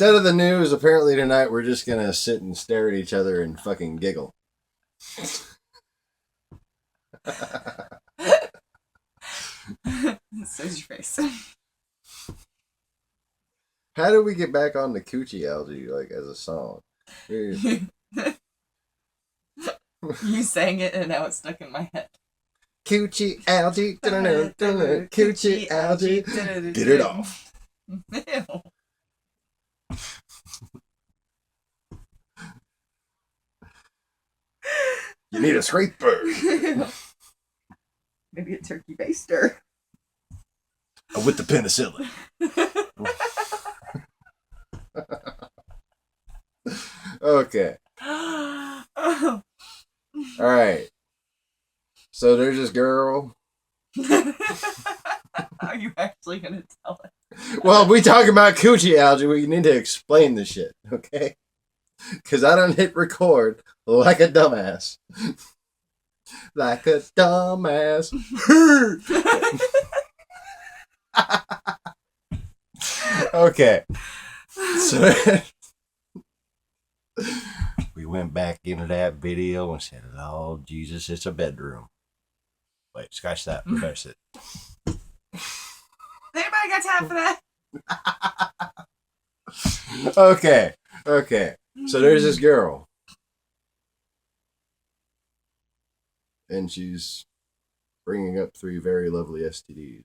Instead of the news, apparently tonight we're just gonna sit and stare at each other and fucking giggle. So's your face. How do we get back on the coochie algae like as a song? You sang it and now it's stuck in my head. Coochie algae, coochie algae, get it off. Ew. You need a scraper. Maybe a turkey baster. With the penicillin. Okay. Oh. Alright. So there's this girl. Are you actually going to tell it? Well, we talking about coochie algae. We need to explain the shit, okay? Because I don't hit record like a dumbass. Like a dumbass. Okay. So we went back into that video and said, "Oh, Jesus, it's a bedroom." Wait, scratch that. Reverse it. Anybody got time for that? Okay. So there's this girl. And she's bringing up 3 very lovely STDs.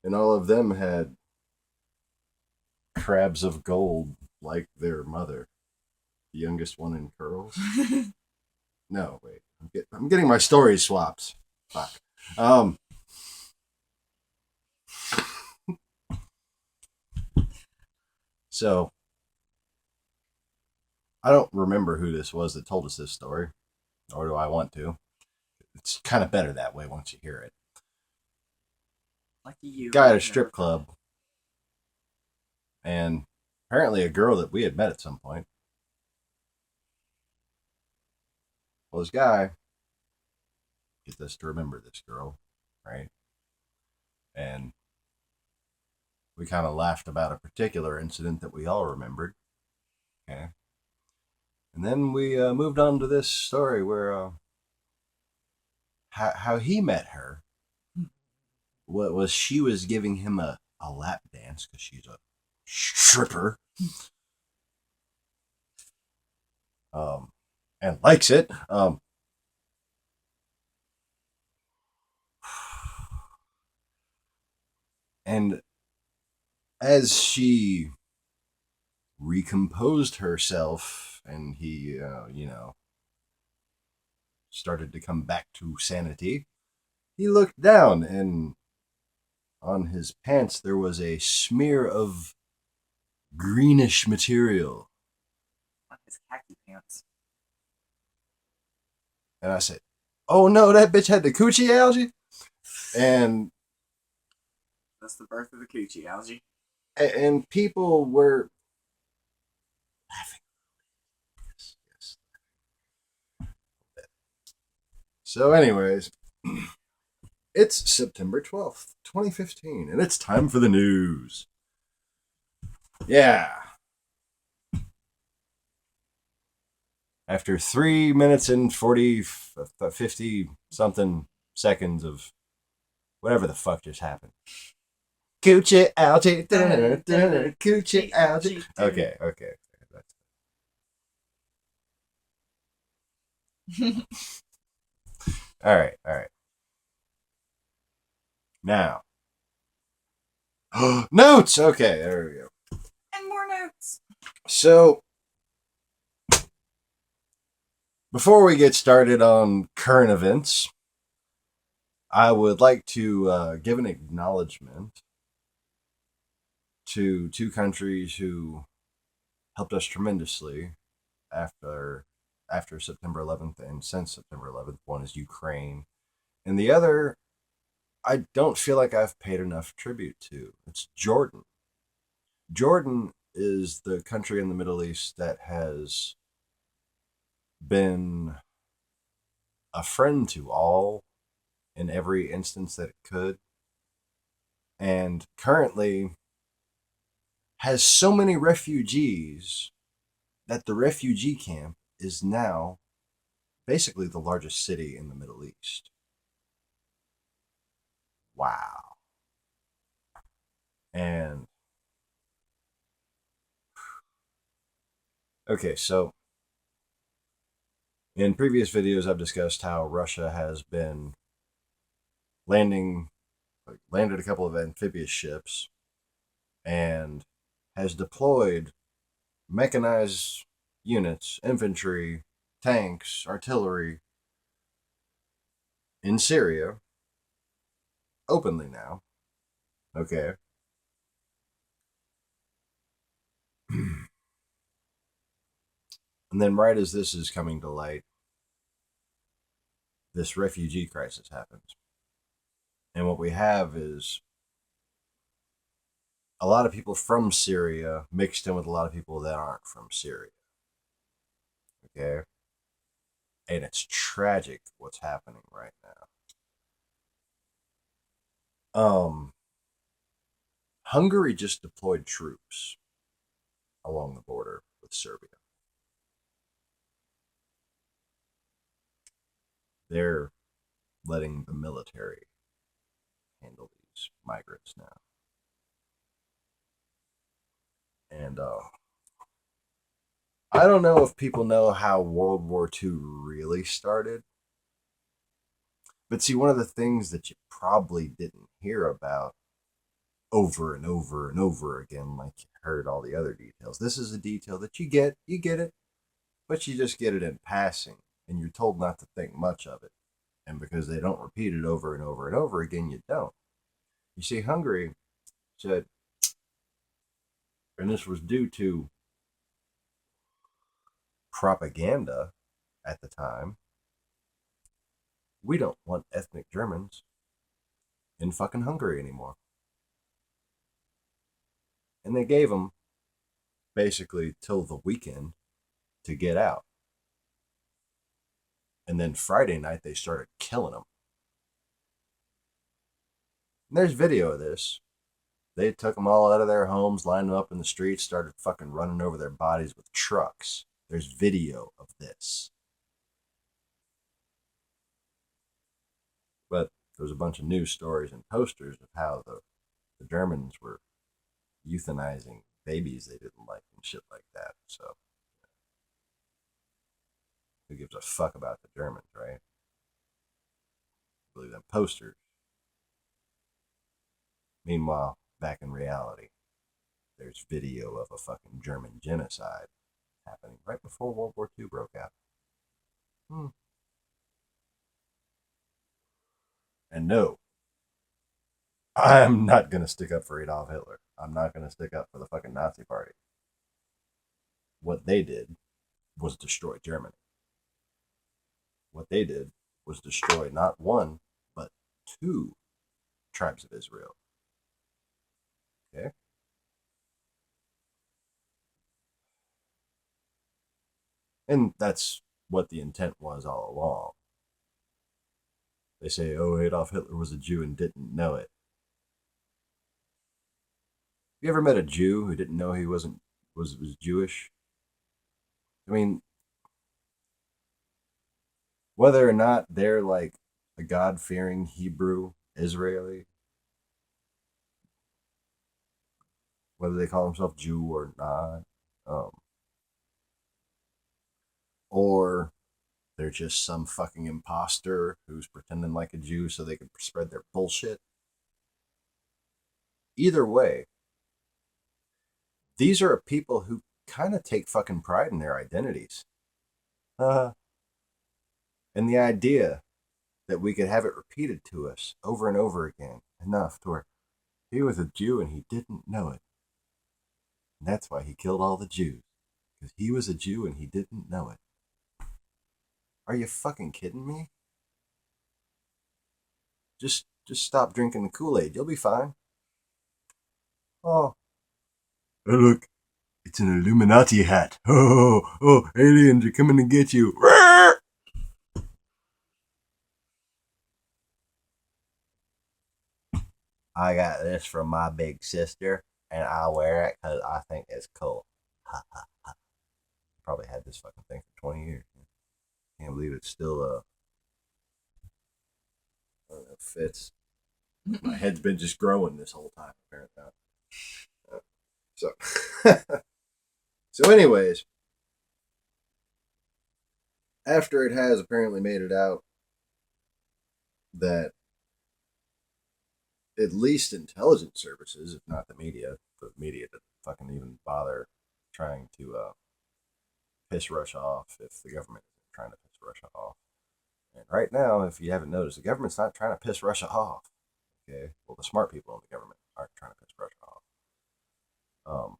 And all of them had crabs of gold like their mother. The youngest one in curls. No, wait. I'm getting my stories swapped. Fuck. So, I don't remember who this was that told us this story, or do I want to. It's kind of better that way once you hear it. Like you. Guy at a strip club, and apparently a girl that we had met at some point. Well, this guy gets us to remember this girl, right? And we kind of laughed about a particular incident that we all remembered. Okay. And then we moved on to this story where how he met her. What was she was giving him a lap dance because she's a stripper. And likes it. And as she recomposed herself and he, started to come back to sanity, he looked down and on his pants there was a smear of greenish material. On his khaki pants. And I said, "Oh no, that bitch had the coochie algae?" And that's the birth of the coochie algae. And people were laughing. Yes. So anyways, it's September 12th, 2015, and it's time for the news. Yeah. After 3 minutes and 50 something seconds of whatever the fuck just happened. Coochie algae. Coochie algae. Okay. All right. Now. Notes! Okay, there we go. And more notes. So, before we get started on current events, I would like to give an acknowledgement to 2 countries who helped us tremendously after September 11th and since September 11th. One is Ukraine, and the other I don't feel like I've paid enough tribute to. It's Jordan. Jordan is the country in the Middle East that has been a friend to all in every instance that it could. and currently has so many refugees that the refugee camp is now basically the largest city in the Middle East. Wow. And okay, so in previous videos, I've discussed how Russia has been landed a couple of amphibious ships and has deployed mechanized units, infantry, tanks, artillery in Syria openly now. Okay. And then, right as this is coming to light, this refugee crisis happens. And what we have is a lot of people from Syria mixed in with a lot of people that aren't from Syria. Okay. And it's tragic what's happening right now. Hungary just deployed troops along the border with Serbia. They're letting the military handle these migrants now. And I don't know if people know how World War II really started. But see, one of the things that you probably didn't hear about over and over and over again, like you heard all the other details. This is a detail that you get it, but you just get it in passing, and you're told not to think much of it. And because they don't repeat it over and over and over again, you don't. You see, Hungary said, and this was due to propaganda at the time, we don't want ethnic Germans in fucking Hungary anymore. And they gave them basically till the weekend to get out. And then Friday night, they started killing them. And there's video of this. They took them all out of their homes, lined them up in the streets, started fucking running over their bodies with trucks. There's video of this. But there's a bunch of news stories and posters of how the Germans were euthanizing babies they didn't like and shit like that. So, who gives a fuck about the Germans, right? I believe them posters. Meanwhile, back in reality, there's video of a fucking German genocide happening right before World War II broke out. And no, I'm not going to stick up for Adolf Hitler. I'm not going to stick up for the fucking Nazi party. What they did was destroy Germany. What they did was destroy not one, but two tribes of Israel. Okay? And that's what the intent was all along. They say, oh, Adolf Hitler was a Jew and didn't know it. You ever met a Jew who didn't know he was Jewish? I mean, whether or not they're like a God-fearing Hebrew Israeli, whether they call themselves Jew or not, um, or they're just some fucking imposter who's pretending like a Jew so they can spread their bullshit. Either way, these are people who kind of take fucking pride in their identities. Uh, and the idea that we could have it repeated to us over and over again enough to where he was a Jew and he didn't know it. And that's why he killed all the Jews. Because he was a Jew and he didn't know it. Are you fucking kidding me? Just stop drinking the Kool-Aid. You'll be fine. Oh. Oh, look. It's an Illuminati hat. Oh, aliens are coming to get you. I got this from my big sister, and I wear it because I think it's cool. Probably had this fucking thing for 20 years. Can't believe it still fits. My head's been just growing this whole time, apparently. So, so, anyways, after it has apparently made it out that at least intelligence services, if not the media doesn't fucking even bother trying to piss Russia off if the government isn't trying to piss Russia off. And right now, if you haven't noticed, the government's not trying to piss Russia off. Okay, well, the smart people in the government aren't trying to piss Russia off. Um,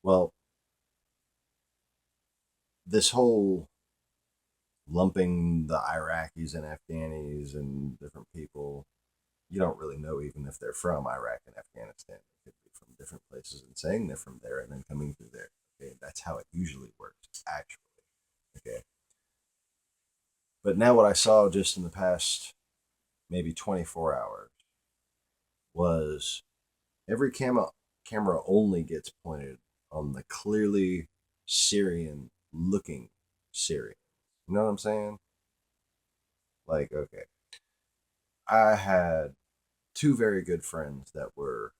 well, this whole lumping the Iraqis and Afghanis and different people, you don't really know even if they're from Iraq and Afghanistan. They could be from different places and saying they're from there and then coming through there. Okay, that's how it usually works, actually. Okay, but now what I saw just in the past maybe 24 hours was every camera only gets pointed on the clearly Syrian looking Syrian. You know what I'm saying? Like, okay, I had two very good friends that were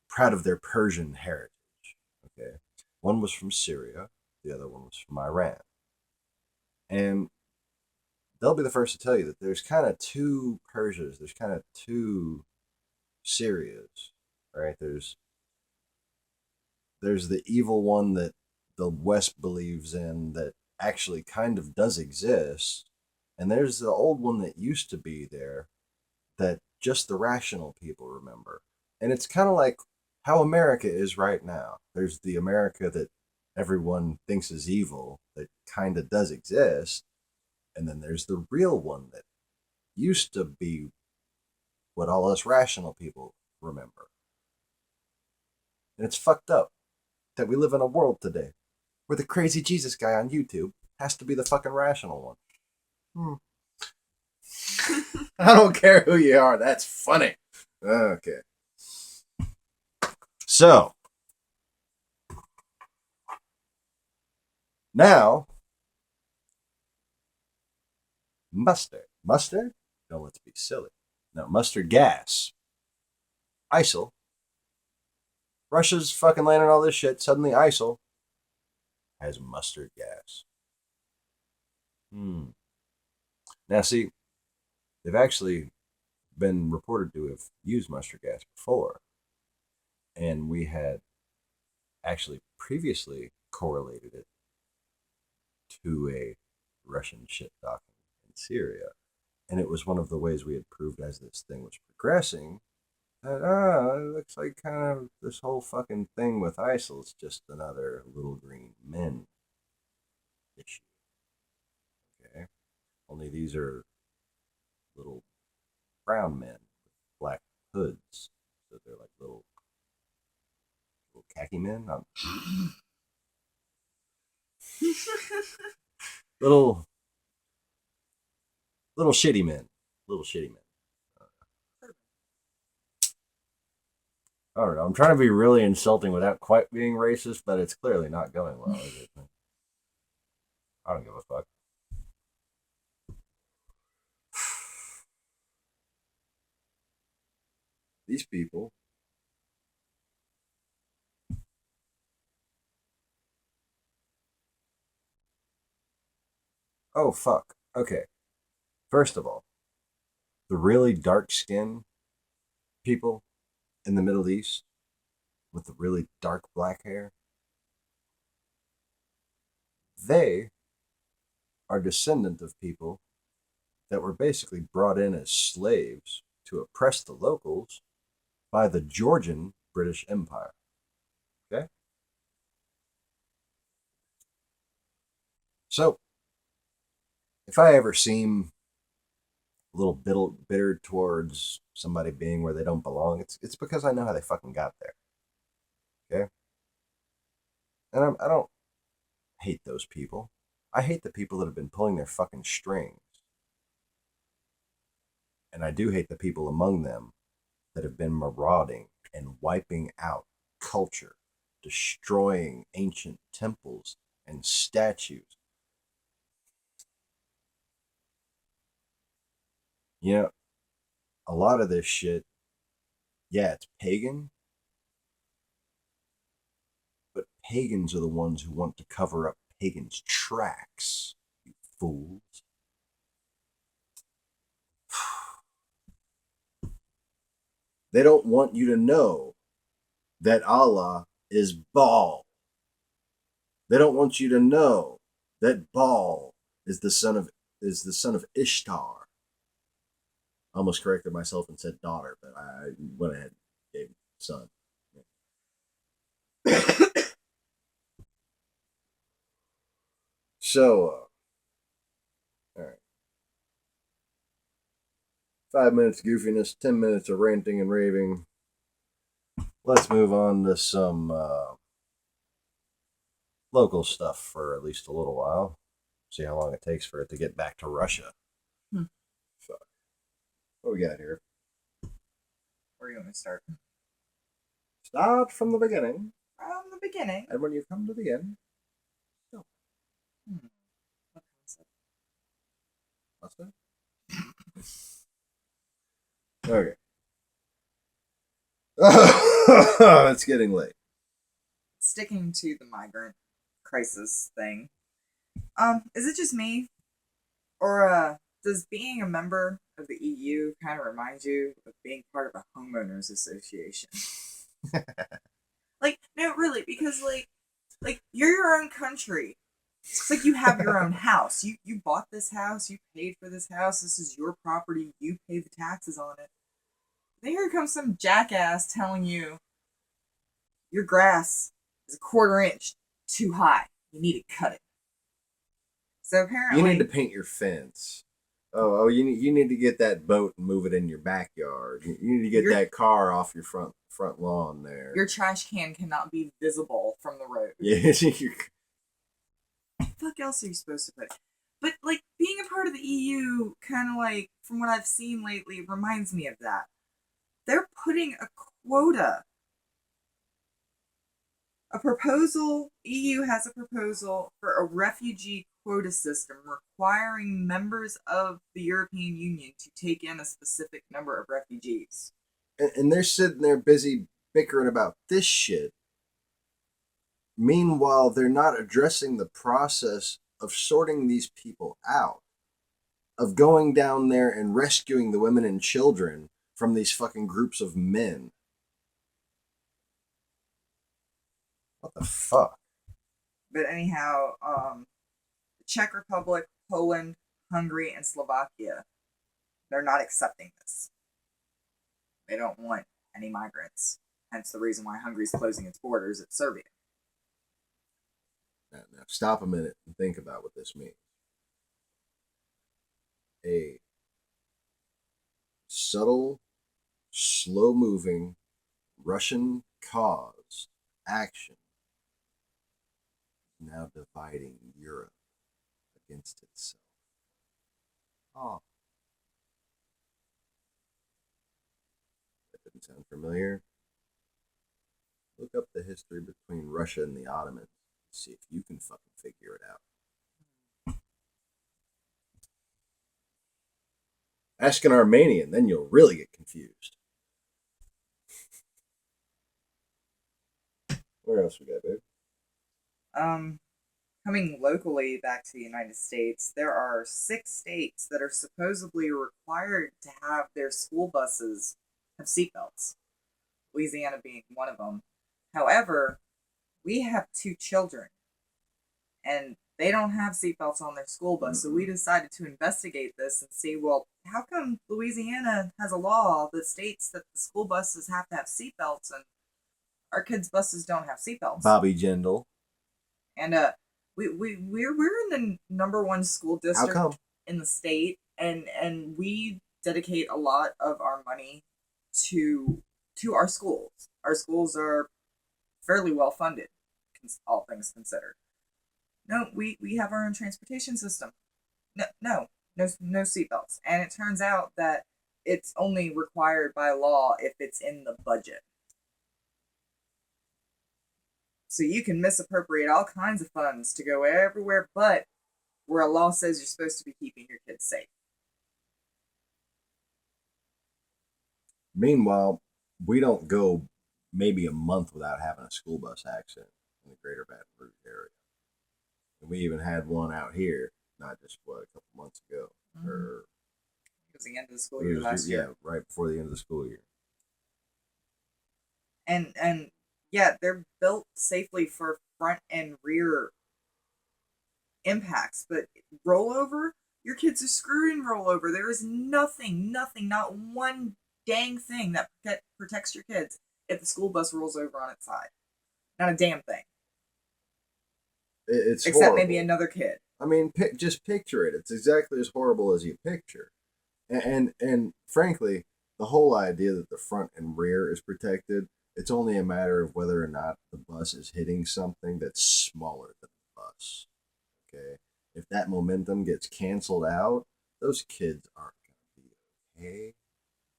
proud of their Persian heritage. Okay, one was from Syria, the other one was from Iran, and they'll be the first to tell you that there's kind of two Persias, there's kind of two Syrias, right? There's the evil one that the West believes in that actually kind of does exist, and there's the old one that used to be there that just the rational people remember. And it's kind of like how America is right now. There's the America that everyone thinks is evil that kind of does exist, and then there's the real one that used to be what all us rational people remember. And it's fucked up that we live in a world today where the crazy Jesus guy on YouTube has to be the fucking rational one. I don't care who you are. That's funny. Okay. So, now, mustard. Mustard? No, let's be silly. No, mustard gas. ISIL. Russia's fucking landing all this shit. Suddenly, ISIL has mustard gas. Now, see, they've actually been reported to have used mustard gas before. And we had actually previously correlated it to a Russian ship docking in Syria. And it was one of the ways we had proved as this thing was progressing that, it looks like kind of this whole fucking thing with ISIL is just another little green men issue. Okay? Only these are little brown men with black hoods. So they're like little khaki men. Little little shitty men. Little shitty men. I don't know. I'm trying to be really insulting without quite being racist, but it's clearly not going well, is it? I don't give a fuck. These people. Oh, fuck. Okay. First of all, the really dark skinned people in the Middle East with the really dark black hair, they are descendant of people that were basically brought in as slaves to oppress the locals by the Georgian British Empire. Okay? So, if I ever seem a little bitter towards somebody being where they don't belong, it's because I know how they fucking got there. Okay? And I don't hate those people. I hate the people that have been pulling their fucking strings And I do hate the people among them that have been marauding and wiping out culture, destroying ancient temples and statues. You know, a lot of this shit, yeah, it's pagan, but pagans are the ones who want to cover up pagans' tracks, you fools. They don't want you to know that Allah is Baal. They don't want you to know that Baal is the son of Ishtar. I almost corrected myself and said daughter, but I went ahead and gave son. So, all right. 5 minutes goofiness, 10 minutes of ranting and raving. Let's move on to some local stuff for at least a little while. See how long it takes for it to get back to Russia. Fuck. What we got here? Where are you going to start? Start from the beginning. From the beginning. And when you come to the end, go. What concept? What's that? Okay. It's getting late. Sticking to the migrant crisis thing. Is it just me? Or does being a member of the EU kind of remind you of being part of a homeowners association? Like, no, really, because like you're your own country. It's like you have your own house. You bought this house, you paid for this house, this is your property, you pay the taxes on it. Then here comes some jackass telling you your grass is a quarter inch too high. You need to cut it. So apparently, you need to paint your fence. Oh, you need to get that boat and move it in your backyard. You need to get that car off your front lawn there. Your trash can cannot be visible from the road. Yeah. What the fuck else are you supposed to put? But like being a part of the EU, kind of like from what I've seen lately, reminds me of that. They're putting a quota. EU has a proposal for a refugee quota system requiring members of the European Union to take in a specific number of refugees. And they're sitting there busy bickering about this shit. Meanwhile, they're not addressing the process of sorting these people out, of going down there and rescuing the women and children from these fucking groups of men. What the fuck? But anyhow, the Czech Republic, Poland, Hungary, and Slovakia, they're not accepting this. They don't want any migrants. Hence the reason why Hungary's closing its borders at Serbia. Now stop a minute and think about what this means. A subtle, slow-moving, Russian-caused action is now dividing Europe against itself. Oh. That didn't sound familiar. Look up the history between Russia and the Ottomans. See if you can fucking figure it out. Ask an Armenian, then you'll really get confused. Where else we got, babe? Coming locally back to the United States, there are 6 states that are supposedly required to have their school buses have seatbelts. Louisiana being one of them. However, we have 2 children, and they don't have seatbelts on their school bus, so we decided to investigate this and see, well, how come Louisiana has a law that states that the school buses have to have seatbelts, and our kids' buses don't have seatbelts? Bobby Jindal. And we're in the #1 school district in the state, and we dedicate a lot of our money to our schools. Our schools are fairly well funded, all things considered. No, we have our own transportation system. No seatbelts. And it turns out that it's only required by law if it's in the budget. So you can misappropriate all kinds of funds to go everywhere but where a law says you're supposed to be keeping your kids safe. Meanwhile, we don't go maybe a month without having a school bus accident in the greater Baton Rouge area. And we even had one out here, not just, what, a couple months ago. Mm-hmm. Or it was the end of the school year last year. Yeah, right before the end of the school year. And yeah, they're built safely for front and rear impacts, but rollover, your kids are screwed in rollover. There is nothing, not one dang thing that protects your kids if the school bus rolls over on its side. Not a damn thing. It's except horrible. Maybe another kid. I mean, just picture it. It's exactly as horrible as you picture. And frankly, the whole idea that the front and rear is protected, it's only a matter of whether or not the bus is hitting something that's smaller than the bus. Okay? If that momentum gets canceled out, those kids aren't going to be okay.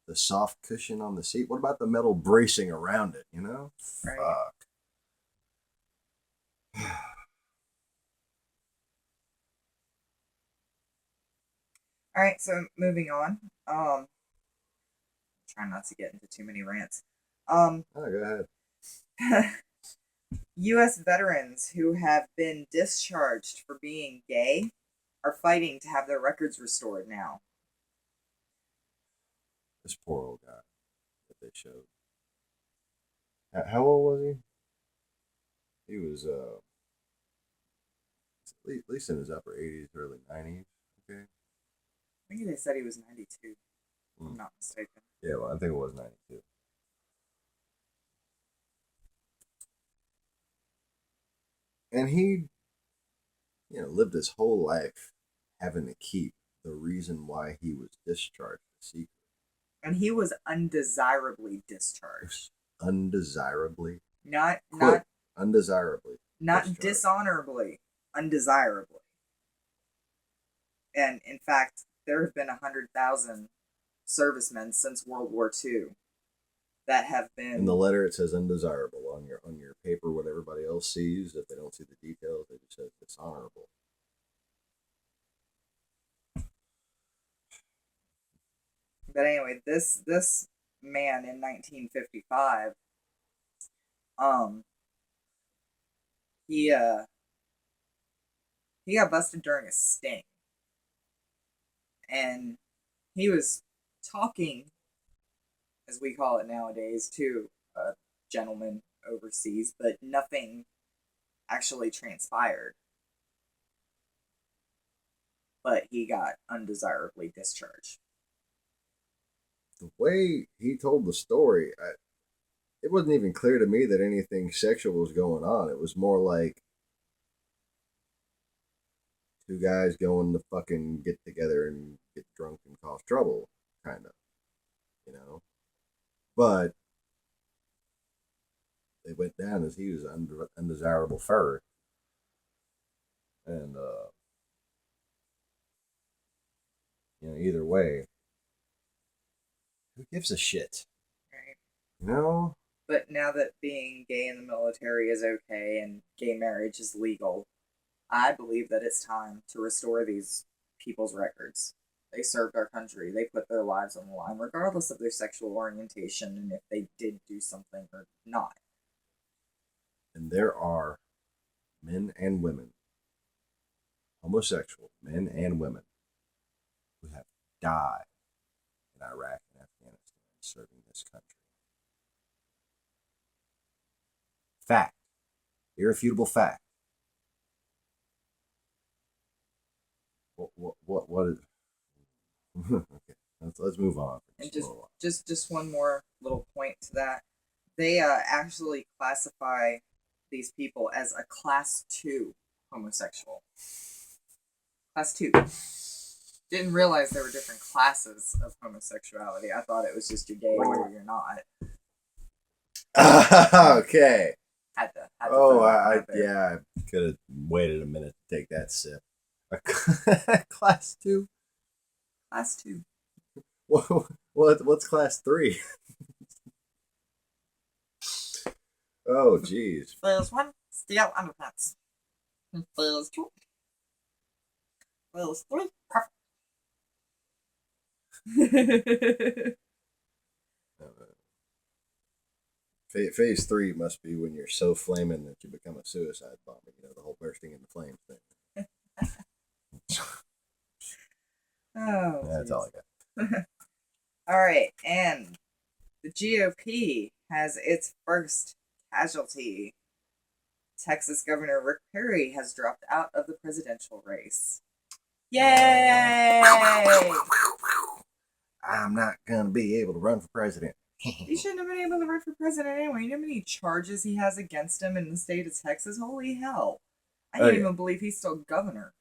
The soft cushion on the seat, what about the metal bracing around it, you know? Right. Fuck. All right, so moving on. Trying not to get into too many rants. Oh, go ahead. U.S. veterans who have been discharged for being gay are fighting to have their records restored now. This poor old guy that they showed. How old was he? He was at least in his upper 80s, early 90s. Okay. I think they said he was 92. If I'm not mistaken. Yeah, well, I think it was 92. And he, lived his whole life having to keep the reason why he was discharged a secret. And he was undesirably discharged. Undesirably? Not undesirably. Not dishonorably. Undesirably. And in fact, there have been 100,000 servicemen since World War II that have been. In the letter, it says undesirable on your paper. What everybody else sees, if they don't see the details, they just say dishonorable. But anyway, this man in 1955, he got busted during a sting, and he was talking, as we call it nowadays, to a gentleman overseas, but nothing actually transpired. But he got undesirably discharged. The way he told the story, it wasn't even clear to me that anything sexual was going on. It was more like two guys going to fucking get together and get drunk and cause trouble, kind of, But they went down as he was undesirable first. And, either way, who gives a shit? Right. But now that being gay in the military is okay and gay marriage is legal, I believe that it's time to restore these people's records. They served our country. They put their lives on the line, regardless of their sexual orientation and if they did do something or not. And there are men and women, homosexual men and women, who have died in Iraq and Afghanistan serving this country. Fact. Irrefutable fact. What is... Okay, let's move on. And just one more little point to that. They actually classify these people as a class 2 homosexual. Class 2. Didn't realize there were different classes of homosexuality. I thought it was just you're gay or you're not. Okay. Had to I could have waited a minute to take that sip. Class 2? Class 2. What's class 3? Oh, jeez. Phase 1, steel underpants. Phase 2, phase 3, perfect. Phase 3 must be when you're so flaming that you become a suicide bomber. You know, the whole bursting into flames thing. Oh, That's all I got. all right, and the GOP has its first casualty. Texas Governor Rick Perry has dropped out of the presidential race. Yay! I'm not gonna be able to run for president. He shouldn't have been able to run for president anyway. You know how many charges he has against him in the state of Texas? Holy hell. I can't even believe he's still governor.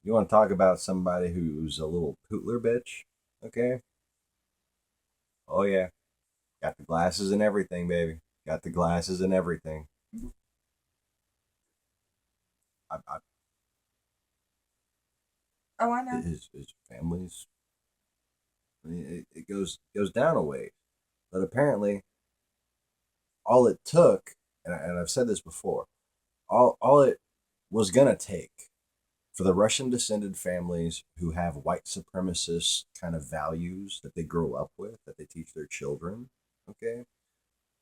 You want to talk about somebody who's a little pootler bitch? Okay. Oh yeah, got the glasses and everything, baby. Got the glasses and everything. I Oh, I know. his family's. I mean, it goes down a way, but apparently, all it took, and I've said this before, all it was gonna take for the Russian descended families who have white supremacist kind of values that they grow up with, that they teach their children. Okay,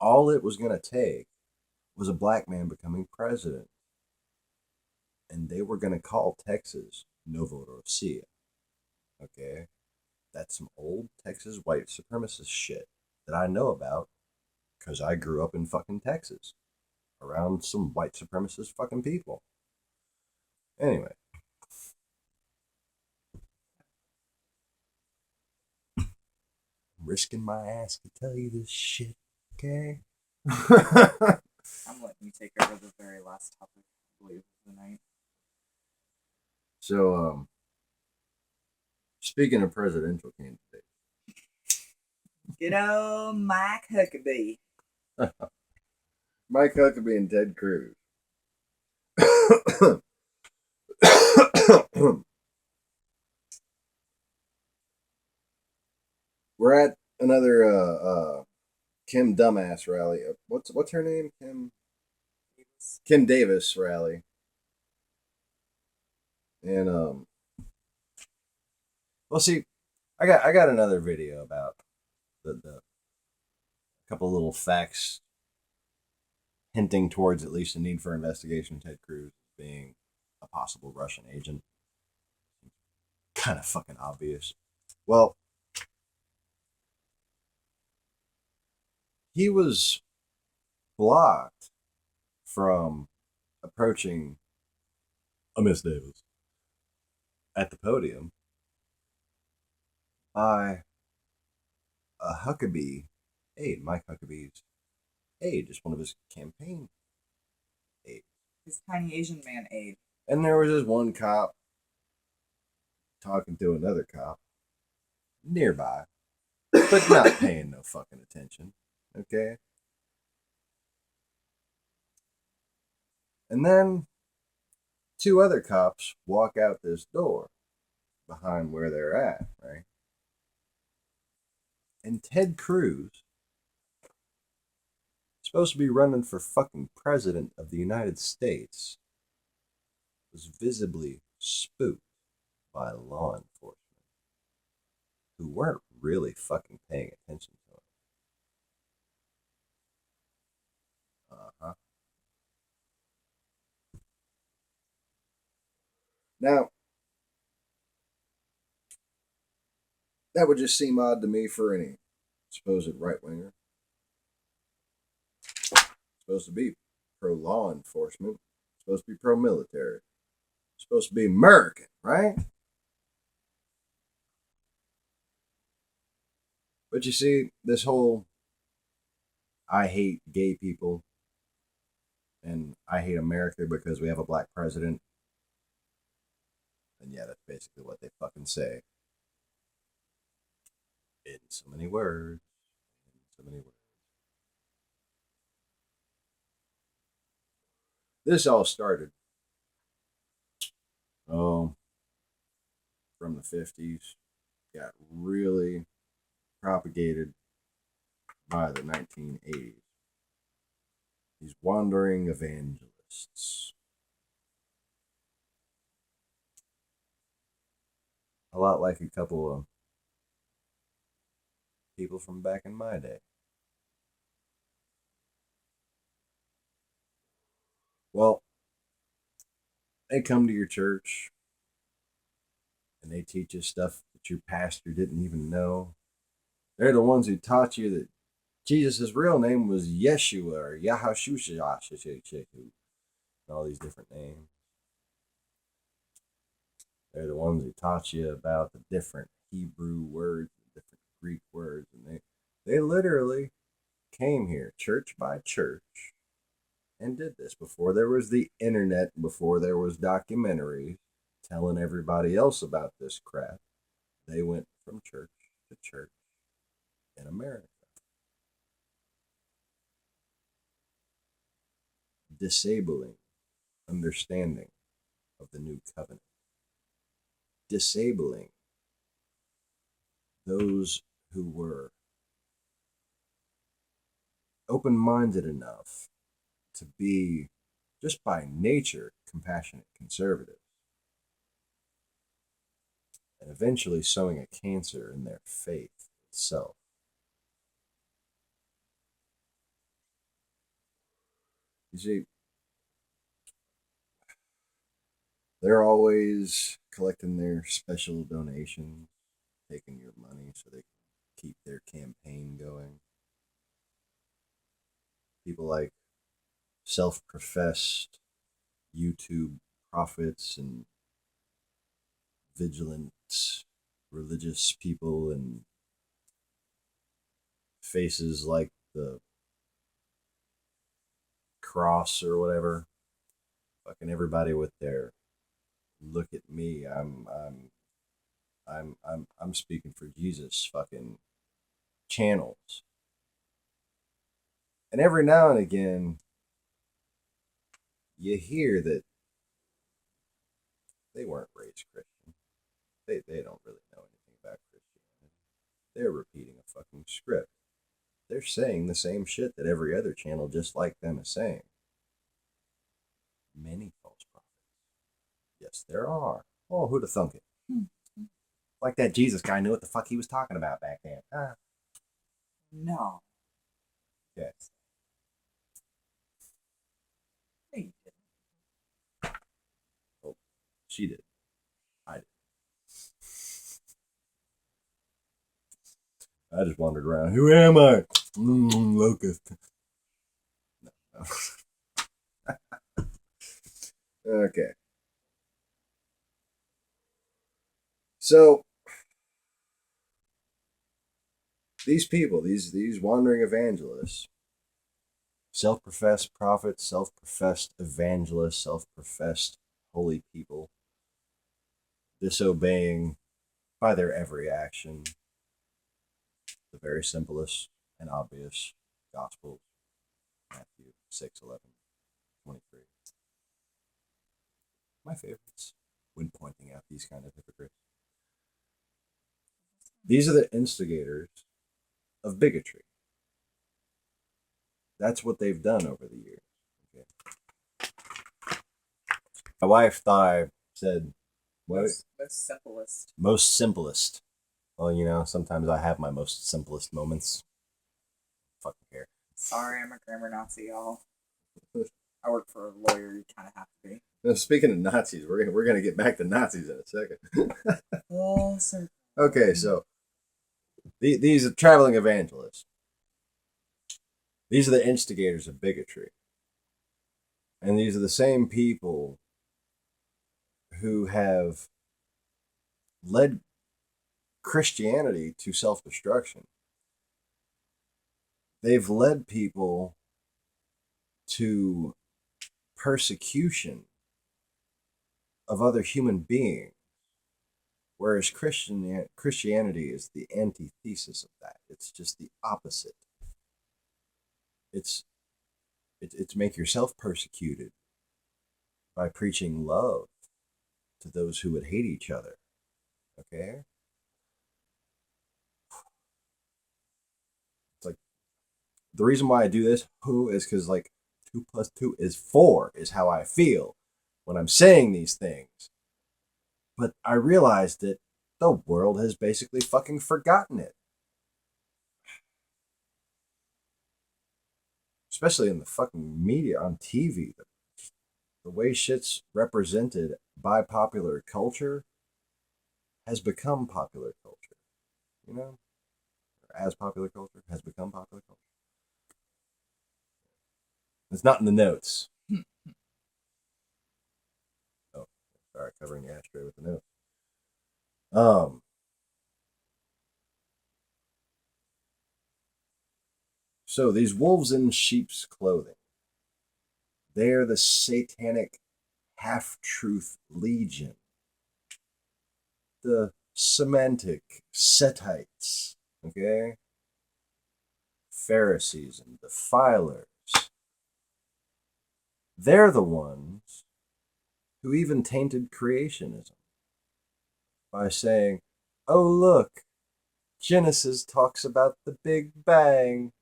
all it was gonna take was a black man becoming president, and they were gonna call Texas Novorossiya. Okay, that's some old Texas white supremacist shit that I know about because I grew up in fucking Texas around some white supremacist fucking people. Anyway, I'm risking my ass to tell you this shit, okay? I'm letting you take over the very last topic, I believe, of the night. So, speaking of presidential candidates, Good old Mike Huckabee. Mike Huckabee and Ted Cruz. We're at another Kim Dumbass rally. What's her name? Kim Davis rally. And well, see, I got another video about the couple little facts hinting towards at least a need for investigation. Ted Cruz being a possible Russian agent, kind of fucking obvious. Well, he was blocked from approaching a Miss Davis at the podium by a Huckabee aide, Mike Huckabee's aide, just one of his campaign aides. His tiny Asian man aide. And there was this one cop talking to another cop nearby, but not paying no fucking attention. Okay? And then two other cops walk out this door behind where they're at, right? And Ted Cruz, supposed to be running for fucking president of the United States, was visibly spooked by law enforcement who weren't really fucking paying attention to him. Uh-huh. Now, that would just seem odd to me for any supposed right winger. Supposed to be pro law enforcement, supposed to be pro military, supposed to be American, right? But you see, this whole I hate gay people and I hate America because we have a black president. And yeah, that's basically what they fucking say. In so many words. In so many words. This all started, oh, from the 50s. got really propagated by the 1980s. These wandering evangelists. A lot like a couple of people from back in my day. Well, they come to your church and they teach you stuff that your pastor didn't even know. They're the ones who taught you that Jesus' real name was Yeshua or Yahashua and all these different names. They're the ones who taught you about the different Hebrew words, the different Greek words, and they literally came here church by church and did this before there was the internet, before there was documentaries telling everybody else about this crap. They went from church to church in America, disabling understanding of the new covenant, disabling those who were open-minded enough to be, just by nature, compassionate conservatives, and eventually sowing a cancer in their faith itself. You see, they're always collecting their special donations, taking your money so they can keep their campaign going. People like self-professed YouTube prophets and vigilant religious people and faces like the cross or whatever, fucking everybody with their look at me, I'm speaking for Jesus fucking channels. And every now and again you hear that they weren't raised Christian. They don't really know anything about Christianity. They're repeating a fucking script. They're saying the same shit that every other channel just like them is saying. Many false prophets. Yes, there are. Oh, who'd have thunk it? Like that Jesus guy knew what the fuck he was talking about back then. No. Yes. Hey. Oh, she did. I did. I just wandered around. Who am I? Locust. No. Okay. So these people, these wandering evangelists, self-professed prophets, self-professed evangelists, self-professed holy people, disobeying by their every action the very simplest and obvious gospel, Matthew 6:11-23. My favorites when pointing out these kind of hypocrites. These are the instigators of bigotry. That's what they've done over the years. Okay. My wife thought I said, what? Most simplest. Most simplest. Well, you know, sometimes I have my most simplest moments. Fucking care. Sorry, I'm a grammar Nazi, y'all. I work for a lawyer. You kind of have to be. Now, speaking of Nazis, we're gonna get back to Nazis in a second. Oh, sir. Okay, so these are traveling evangelists. These are the instigators of bigotry. And these are the same people who have led Christianity to self-destruction. They've led people to persecution of other human beings, whereas Christianity is the antithesis of that. It's just the opposite. It's make yourself persecuted by preaching love to those who would hate each other. Okay? the reason why I do this, who, is because like 2 plus 2 is 4 is how I feel when I'm saying these things. But I realized that the world has basically fucking forgotten it. Especially in the fucking media, on TV. The way shit's represented by popular culture has become popular culture. You know? As popular culture has become popular culture. It's not in the notes. Oh, sorry, covering the ashtray with the notes. Um, so these wolves in sheep's clothing, they're the satanic half-truth legion, the semantic Setites, okay? Pharisees and defilers. They're the ones who even tainted creationism by saying, oh, look, Genesis talks about the Big Bang.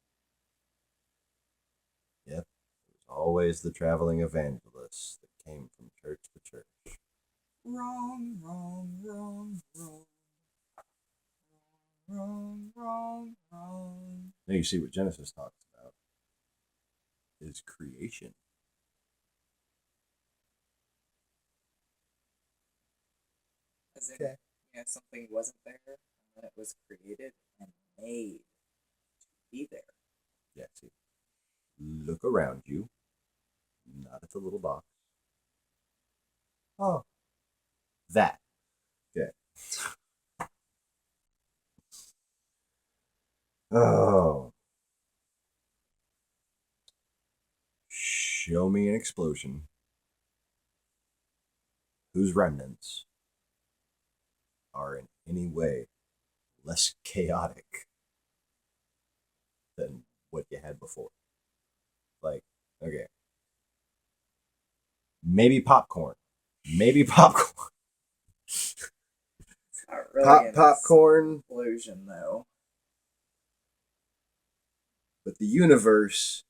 Yep, it was always the traveling evangelists that came from church to church. Wrong, wrong, wrong, wrong. Wrong, wrong, wrong. Now you see what Genesis talks about is creation. As in, Okay. something wasn't there, and then it was created and made to be there. Yeah, see. Look around you, not at the little box. Oh, that. Okay. Oh. Show me an explosion whose remnants are in any way less chaotic than what you had before. Like, okay. Maybe popcorn. Maybe popcorn. It's not really an Popcorn. explosion, though. But the universe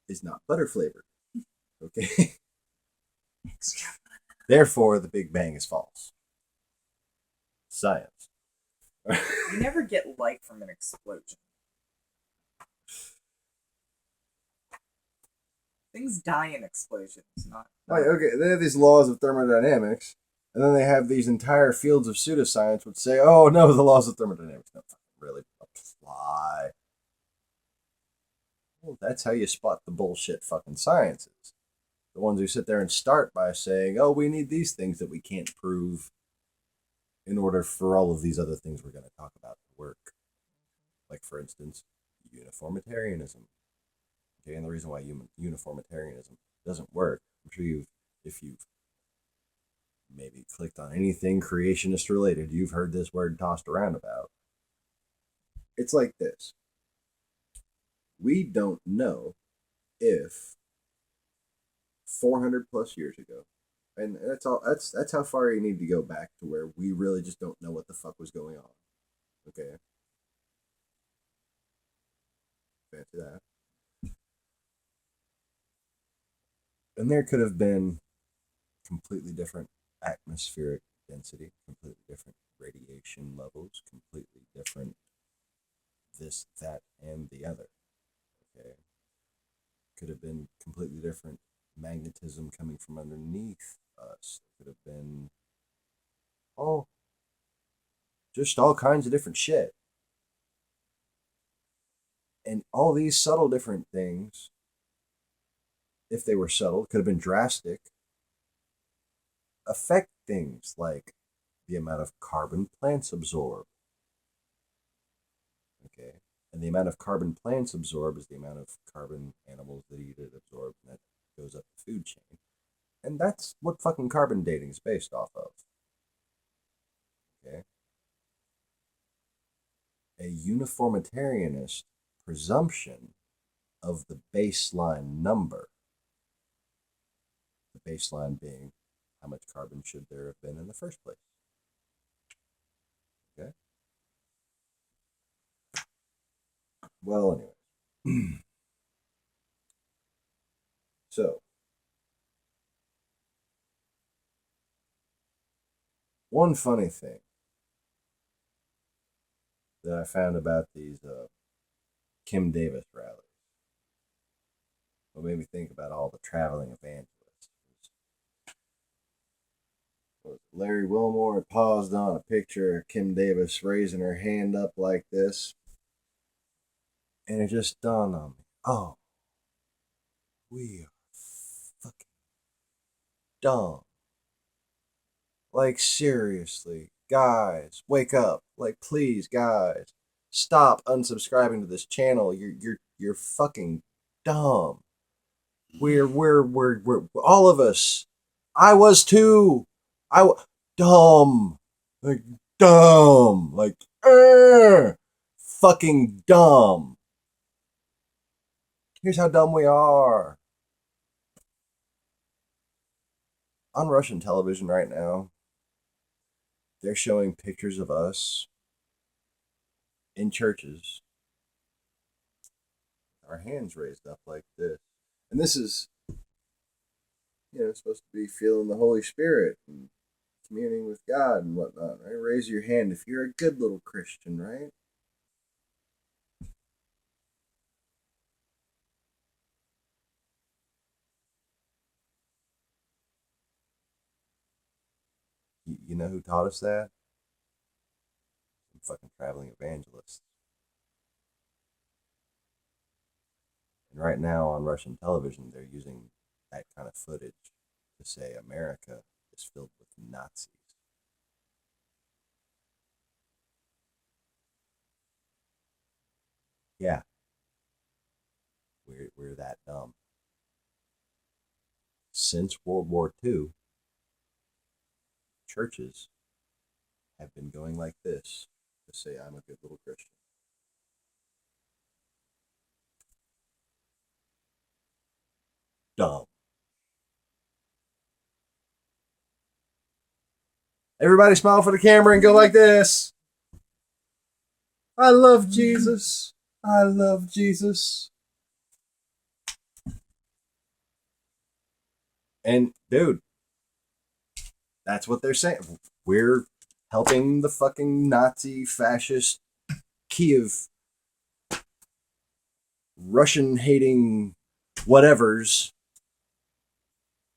is not butter flavored. Okay? Therefore, the Big Bang is false. Science. You never get light from an explosion. Things die in explosions, not. Like, okay, they have these laws of thermodynamics, and then they have these entire fields of pseudoscience which say, oh no, the laws of thermodynamics don't really apply. Well, that's how you spot the bullshit fucking sciences. The ones who sit there and start by saying, oh, we need these things that we can't prove in order for all of these other things we're going to talk about to work. Like, for instance, uniformitarianism. Okay, and the reason why uniformitarianism doesn't work, I'm sure if you've maybe clicked on anything creationist related, you've heard this word tossed around about. It's like this. We don't know if 400 plus years ago, and that's how far you need to go back to where we really just don't know what the fuck was going on. Okay. Fancy that. And there could have been completely different atmospheric density, completely different radiation levels, completely different this, that, and the other. Okay. Could have been completely different magnetism coming from underneath us. Could have been just all kinds of different shit. And all these subtle different things, if they were subtle, could have been drastic, affect things like the amount of carbon plants absorb. Okay. And the amount of carbon plants absorb is the amount of carbon animals that eat it absorb, and that goes up the food chain. And that's what fucking carbon dating is based off of. Okay. A uniformitarianist presumption of the baseline number. The baseline being how much carbon should there have been in the first place. Okay. Well, anyway. So, one funny thing that I found about these Kim Davis rallies, what made me think about all the traveling evangelists, was Larry Wilmore had paused on a picture of Kim Davis raising her hand up like this, and it just dawned on me, oh, we are fucking dumb. Like, seriously, guys, wake up. Like, please, guys, stop unsubscribing to this channel. You're fucking dumb. We're all of us. I was too. Dumb. Like, dumb. Like, fucking dumb. Here's how dumb we are. On Russian television right now, they're showing pictures of us in churches, our hands raised up like this. And this is, supposed to be feeling the Holy Spirit and communing with God and whatnot, right? Raise your hand if you're a good little Christian, right? You know who taught us that? Some fucking traveling evangelists. And right now on Russian television, they're using that kind of footage to say America is filled with Nazis. Yeah, we're that dumb. Since World War II, churches have been going like this to say I'm a good little Christian. Dumb. Everybody smile for the camera and go like this. I love Jesus. I love Jesus. And dude, that's what they're saying. We're helping the fucking Nazi fascist Kiev Russian hating whatevers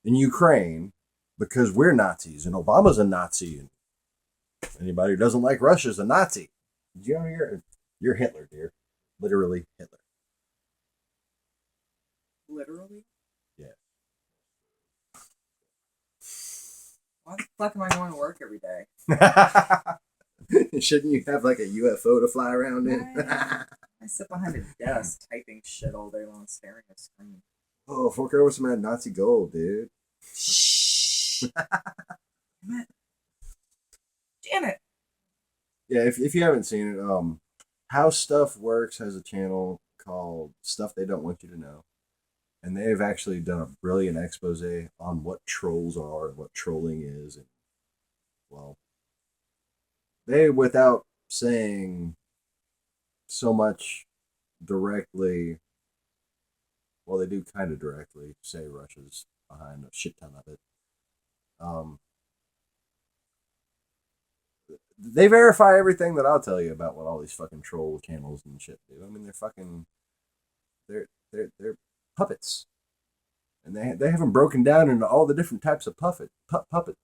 in Ukraine because we're Nazis and Obama's a Nazi and anybody who doesn't like Russia's a Nazi. You know, you're Hitler, dear. Literally Hitler. Literally? Yeah. Why the fuck am I going to work every day? Shouldn't you have like a UFO to fly around in? I sit behind a desk typing shit all day long, staring at a screen. Oh, fork over some of that Nazi gold, dude. Shh. Damn it. Damn it. Yeah, if you haven't seen it, How Stuff Works has a channel called Stuff They Don't Want You to Know. And they've actually done a brilliant expose on what trolls are and what trolling is. And, well, they, without saying so much directly, well, they do kind of directly say Russia's behind a shit ton of it. Um, they verify everything that I'll tell you about what all these fucking troll channels and shit do. I mean, they're fucking, they're puppets, and they haven't broken down into all the different types of puppets, puffet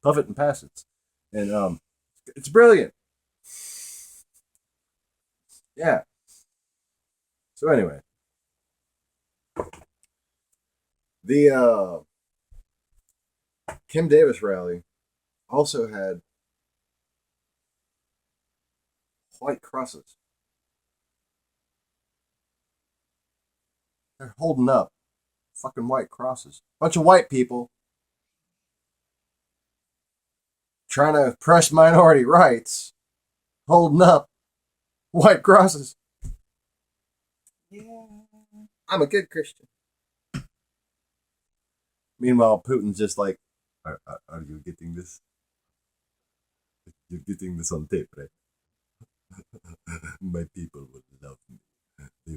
and passets, and it's brilliant. Yeah. So anyway, the Kim Davis rally also had white crosses. They're holding up fucking white crosses. Bunch of white people trying to press minority rights, holding up white crosses. Yeah. I'm a good Christian. Meanwhile, Putin's just like, are you getting this? You're getting this on tape, right? My people will love me. They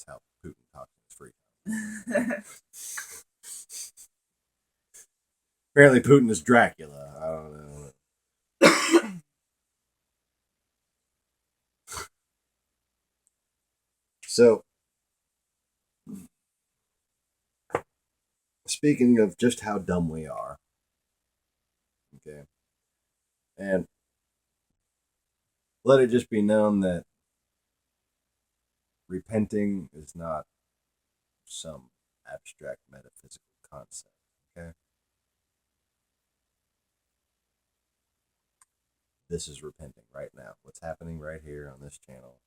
That's how Putin talks in his free time. Apparently, Putin is Dracula. I don't know. So, speaking of just how dumb we are, okay, and let it just be known that repenting is not some abstract metaphysical concept, okay? This is repenting right now. What's happening right here on this channel,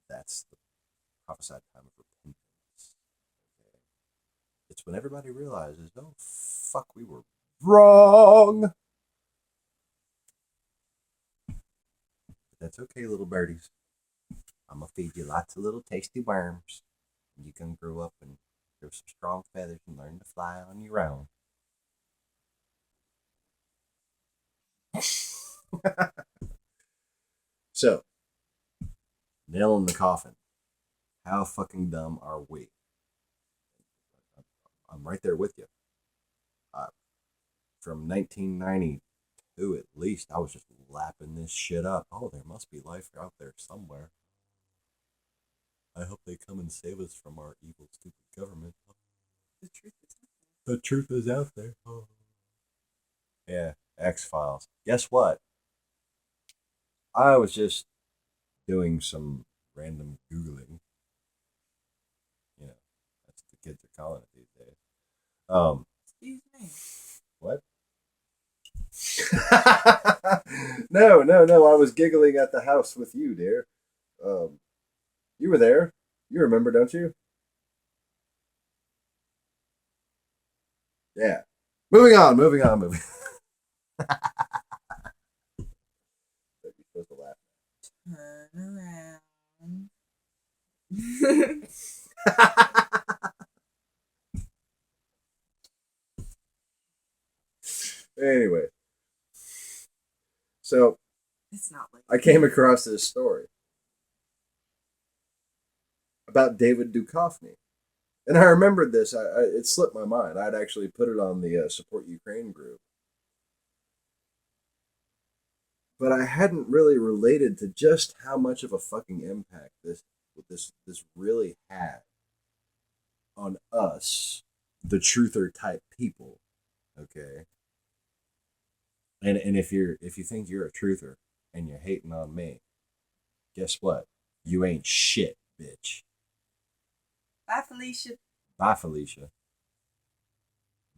that's the prophesied time of repentance, okay? It's when everybody realizes, oh, fuck, we were wrong. But that's okay, little birdies. I'm going to feed you lots of little tasty worms. And you can grow up and grow some strong feathers and learn to fly on your own. So, nail in the coffin. How fucking dumb are we? I'm right there with you. From 1992 at least, I was just lapping this shit up. Oh, there must be life out there somewhere. I hope they come and save us from our evil, stupid government. The truth is, the truth is out there. Oh. Yeah, X-Files. Guess what? I was just doing some random Googling. You know, that's what the kids are calling it these days. excuse me. What? No. I was giggling at the house with you, dear. You were there. You remember, don't you? Yeah. Moving on. You're supposed to laugh. Turn around. Anyway, so It's not like I came across this story about David Duchovny. And I remembered this. It slipped my mind. I'd actually put it on the Support Ukraine group. But I hadn't really related to just how much of a fucking impact this really had on us, the truther type people. Okay. And if you think you're a truther and you're hating on me, guess what? You ain't shit, bitch. Bye, Felicia. Bye, Felicia.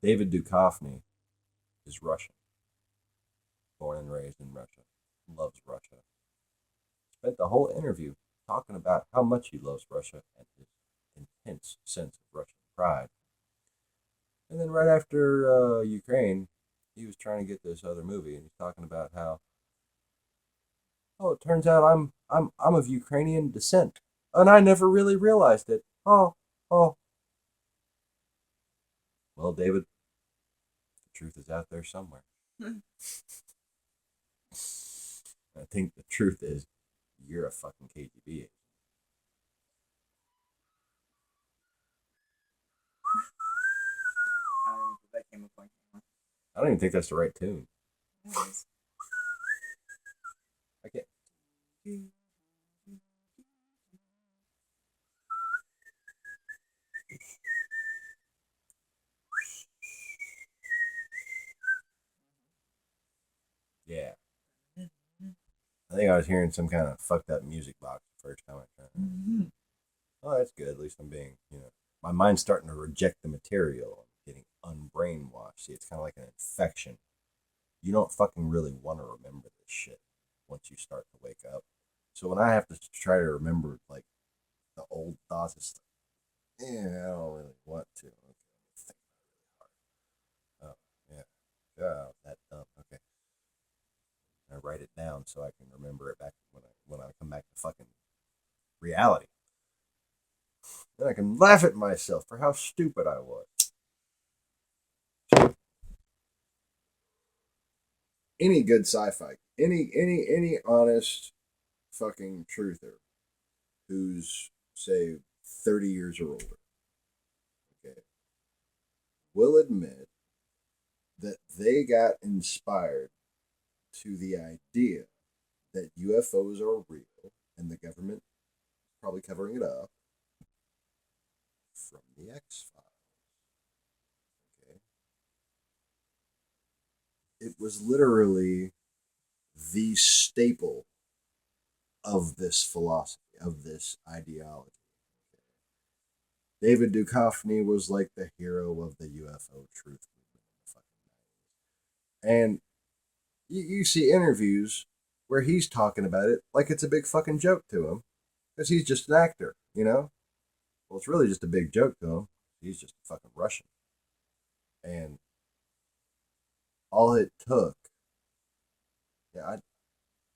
David Duchovny is Russian. Born and raised in Russia. Loves Russia. Spent the whole interview talking about how much he loves Russia and his intense sense of Russian pride. And then right after Ukraine, he was trying to get this other movie, and he's talking about how, oh, it turns out I'm of Ukrainian descent, and I never really realized it. Oh. Well, David, the truth is out there somewhere. I think the truth is you're a fucking KGB agent. I don't even think that came up on camera. I don't even think that's the right tune. That is. I can't. Yeah. I think I was hearing some kind of fucked up music box the first time I tried it. Mm-hmm. Oh, that's good. At least I'm being, my mind's starting to reject the material. I'm getting unbrainwashed. See, it's kind of like an infection. You don't fucking really want to remember this shit once you start to wake up. So when I have to try to remember, like, the old thoughts, it's like, yeah, I don't really want to. Okay, let me think really hard. Oh, yeah. Yeah, that dumb. Okay. I write it down so I can remember it back when I come back to fucking reality. Then I can laugh at myself for how stupid I was. Any good sci-fi, any honest fucking truther who's, say, 30 years or older, okay, will admit that they got inspired to the idea that UFOs are real and the government is probably covering it up from the X Files. Okay, it was literally the staple of this philosophy, of this ideology. David Duchovny was like the hero of the UFO truth movement in the fucking 90s. And you see interviews where he's talking about it like it's a big fucking joke to him because he's just an actor, you know? Well, it's really just a big joke to him. He's just a fucking Russian. And all it took, yeah,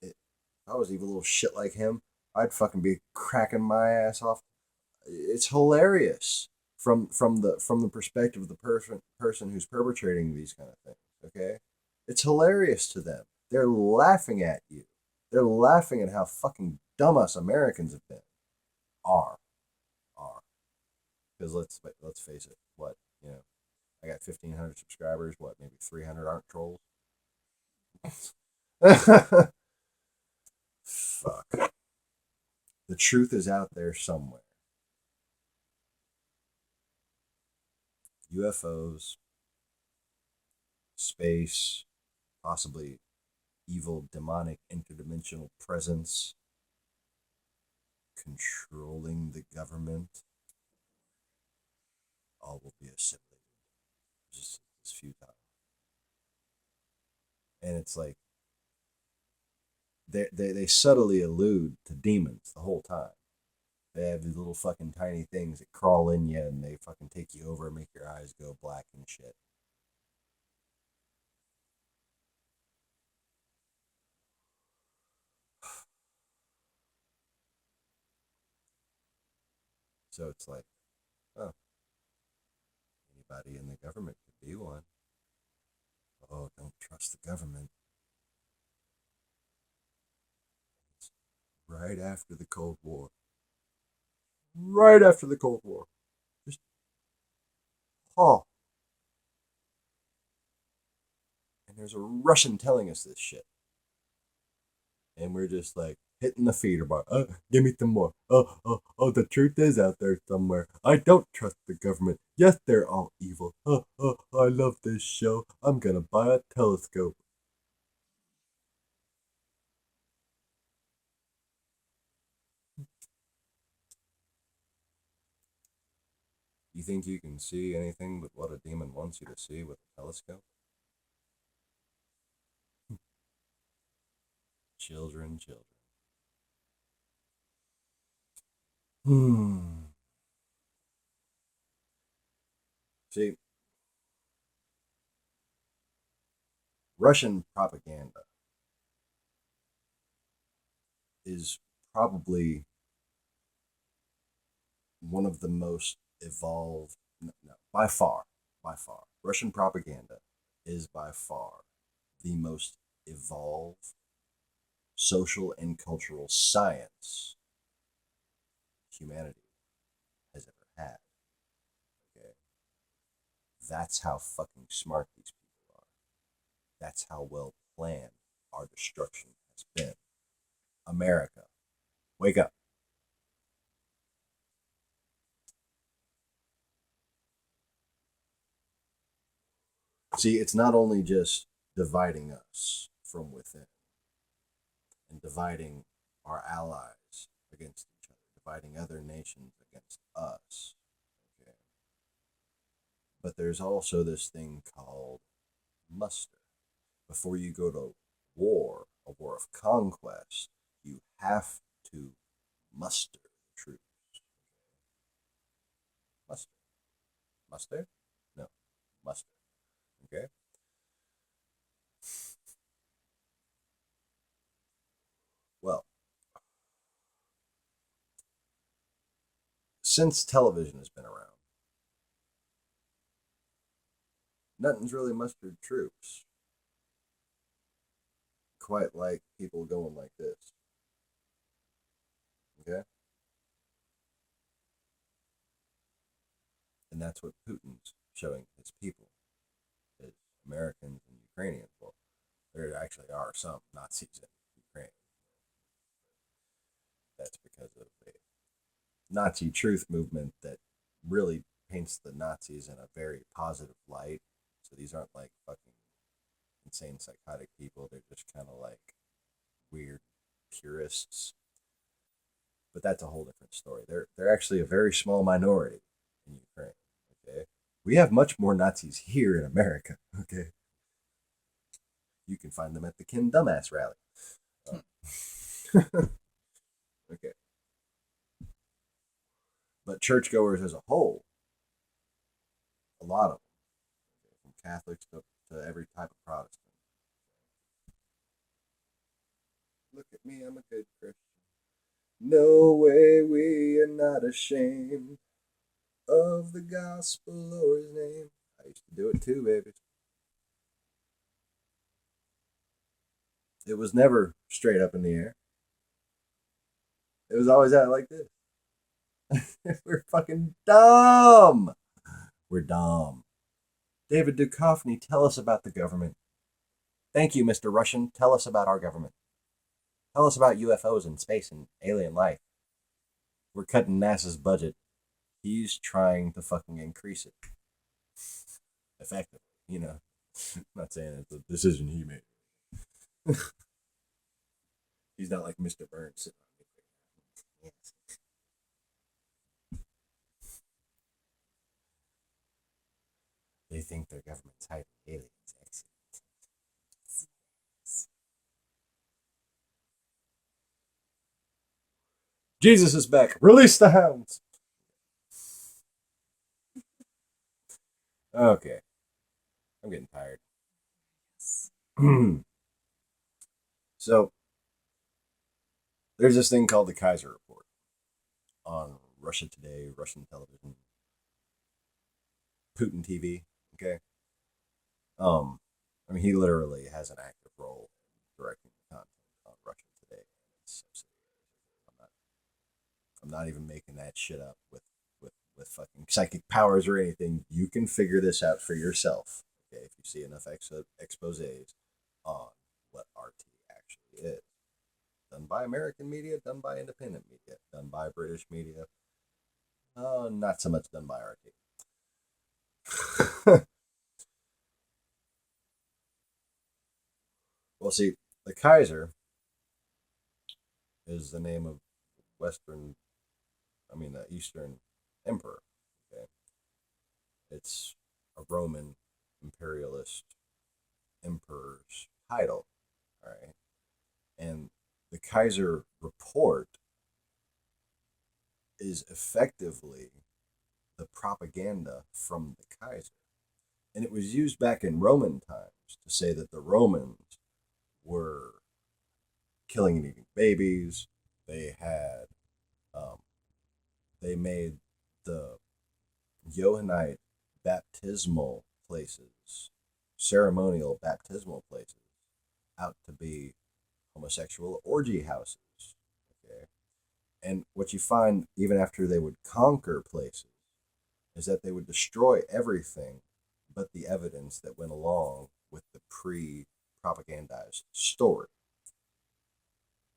if I was even a little shit like him, I'd fucking be cracking my ass off. It's hilarious from the perspective of the person who's perpetrating these kind of things. Okay, it's hilarious to them. They're laughing at you. They're laughing at how fucking dumb us Americans have been. Are are because let's face it. What you know, I got 1,500 subscribers. What maybe 300 aren't trolls. Fuck. The truth is out there somewhere. UFOs, space, possibly evil, demonic, interdimensional presence controlling the government, all will be assimilated. Just it's futile. And it's like they subtly allude to demons the whole time. They have these little fucking tiny things that crawl in you and they fucking take you over and make your eyes go black and shit. So it's like, oh, anybody in the government could be one. Oh, don't trust the government. It's right after the Cold War. Right after the Cold War. Just, oh. And there's a Russian telling us this shit. And we're just like hitting the feeder bar. Give me some more. The truth is out there somewhere. I don't trust the government. Yes, they're all evil. I love this show. I'm gonna buy a telescope. You think you can see anything but what a demon wants you to see with a telescope? Children, children. Hmm. See, Russian propaganda is probably one of the most evolved, no, by far, Russian propaganda is by far the most evolved social and cultural science humanity has ever had. Okay, that's how fucking smart these people are. That's how well planned our destruction has been. America, wake up. See, it's not only just dividing us from within and dividing our allies against each other, dividing other nations against us. Okay. But there's also this thing called muster. Before you go to war, a war of conquest, you have to muster the troops. Muster. Muster? No. Muster. Okay? Well, since television has been around, nothing's really mustered troops. Quite like people going like this. Okay? And that's what Putin's showing his people, his Americans and Ukrainians. Well, there actually are some Nazis in Ukraine. That's because of a Nazi truth movement that really paints the Nazis in a very positive light. So these aren't like fucking insane psychotic people. They're just kind of like weird purists. But that's a whole different story. They're actually a very small minority in Ukraine. Okay, we have much more Nazis here in America. Okay, you can find them at the Kin Dumbass rally. Okay, but churchgoers as a whole, a lot of them, okay, from Catholics to every type of Protestant. Look at me, I'm a good Christian. No way, we are not ashamed of the gospel or his name. I used to do it too, baby. It was never straight up in the air. It was always out like this. We're fucking dumb. We're dumb. David Duchovny, tell us about the government. Thank you, Mr. Russian. Tell us about our government. Tell us about UFOs and space and alien life. We're cutting NASA's budget. He's trying to fucking increase it. Effectively, you know. I'm not saying it's a decision he made. He's not like Mr. Burns sitting on me. Yes. They think their government's hiding aliens. Excellent. Jesus is back. Release the hounds. Okay. I'm getting tired. So, there's this thing called the Kaiser Report on Russia Today, Russian television, Putin TV. Okay. I mean, he literally has an active role in directing the content on Russia Today and its subsidiaries. I'm not even making that shit up with fucking psychic powers or anything. You can figure this out for yourself. Okay, if you see enough exposés on what RT actually is, done by American media, done by independent media, done by British media. Not so much done by RT. Well, see, the Kaiser is the name of Western, the Eastern Emperor. Okay, it's a Roman imperialist emperor's title. All right, and the Kaiser report is effectively the propaganda from the Kaiser. And it was used back in Roman times to say that the Romans were killing and eating babies. They had, um, they made the Johannite baptismal places, ceremonial baptismal places, out to be homosexual orgy houses. Okay. And what you find, even after they would conquer places, is that they would destroy everything but the evidence that went along with the pre-propagandized story,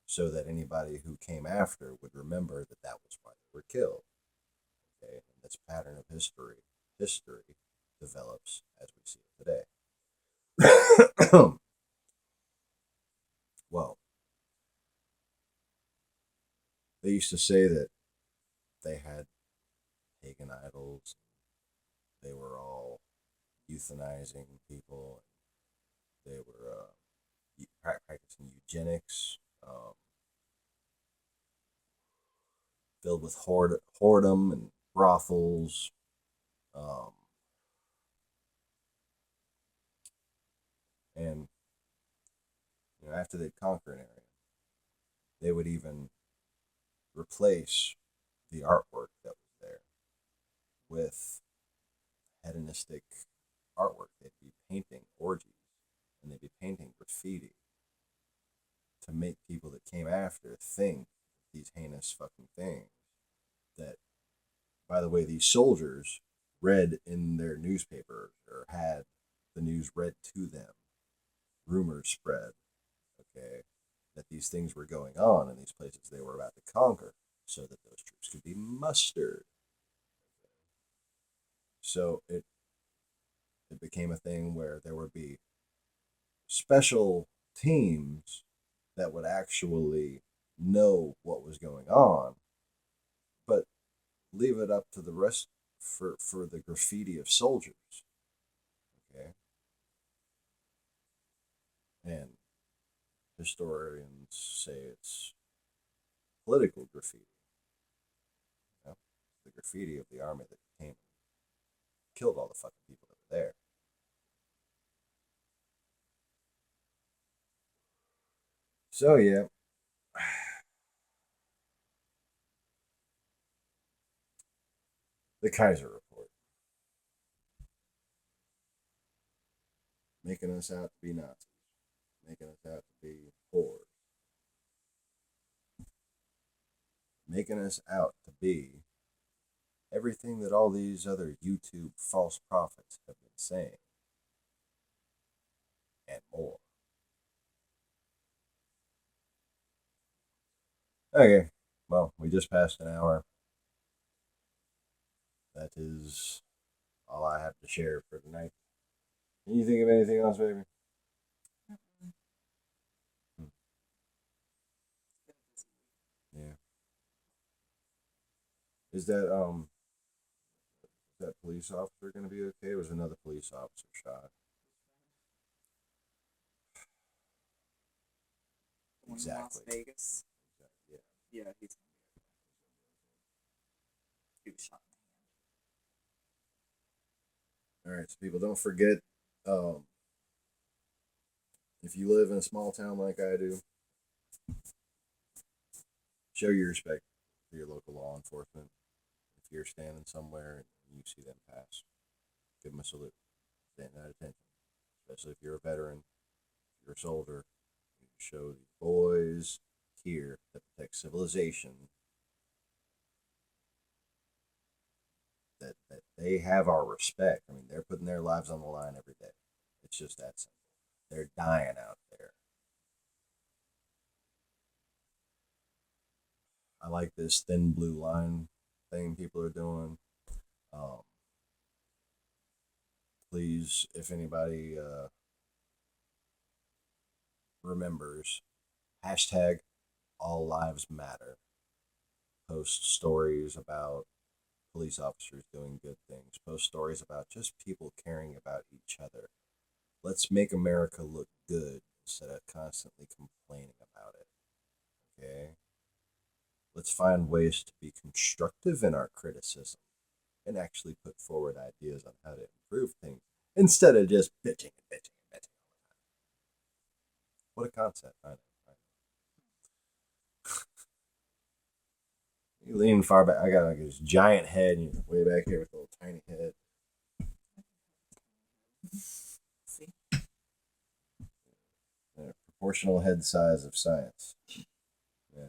so that anybody who came after would remember that that was why they were killed. Okay, and this pattern of history develops as we see it today. Well, they used to say that they had pagan idols. They were all euthanizing people. They were practicing eugenics, filled with whoredom and brothels. Um, and after they'd conquer an area, they would even replace the artwork that was there with hedonistic artwork. They'd be painting orgies and they'd be painting graffiti to make people that came after think these heinous fucking things. That, by the way, these soldiers read in their newspapers or had the news read to them. Rumors spread, okay, that these things were going on in these places they were about to conquer so that those troops could be mustered. So it became a thing where there would be special teams that would actually know what was going on, but leave it up to the rest for the graffiti of soldiers. Okay, and historians say it's political graffiti. You know? The graffiti of the army that came and killed all the fucking people that were there. So yeah, the Kaiser report, making us out to be Nazis, making us out to be whores, making us out to be everything that all these other YouTube false prophets have been saying, and more. Okay, well, we just passed an hour. That is all I have to share for tonight. Can you think of anything else, baby? Hmm. Yeah. Is that police officer going to be okay? Or was another police officer shot? The one in Las Exactly. Vegas. Yeah. Yeah, he's gonna be okay. He was shot in All right, so people don't forget. Um, if you live in a small town like I do, show your respect for your local law enforcement. If you're standing somewhere and you see them pass, give them a salute. Stand at attention, especially if you're a veteran, if you're a soldier. You show these boys here that protect civilization that they have our respect. I mean, they're putting their lives on the line every day. It's just that simple. They're dying out there. I like this thin blue line thing people are doing. Um, please, if anybody remembers, hashtag all lives matter. Post stories about police officers doing good things. Post stories about just people caring about each other. Let's make America look good instead of constantly complaining about it. Okay? Let's find ways to be constructive in our criticism and actually put forward ideas on how to improve things instead of just bitching and bitching and bitching. What a concept. I know. You lean far back. I got like this giant head, and you're way back here with a little tiny head. See? Yeah, proportional head size of science. Yeah.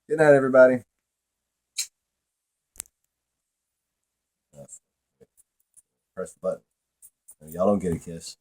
Good night, everybody. Press the button. Y'all don't get a kiss.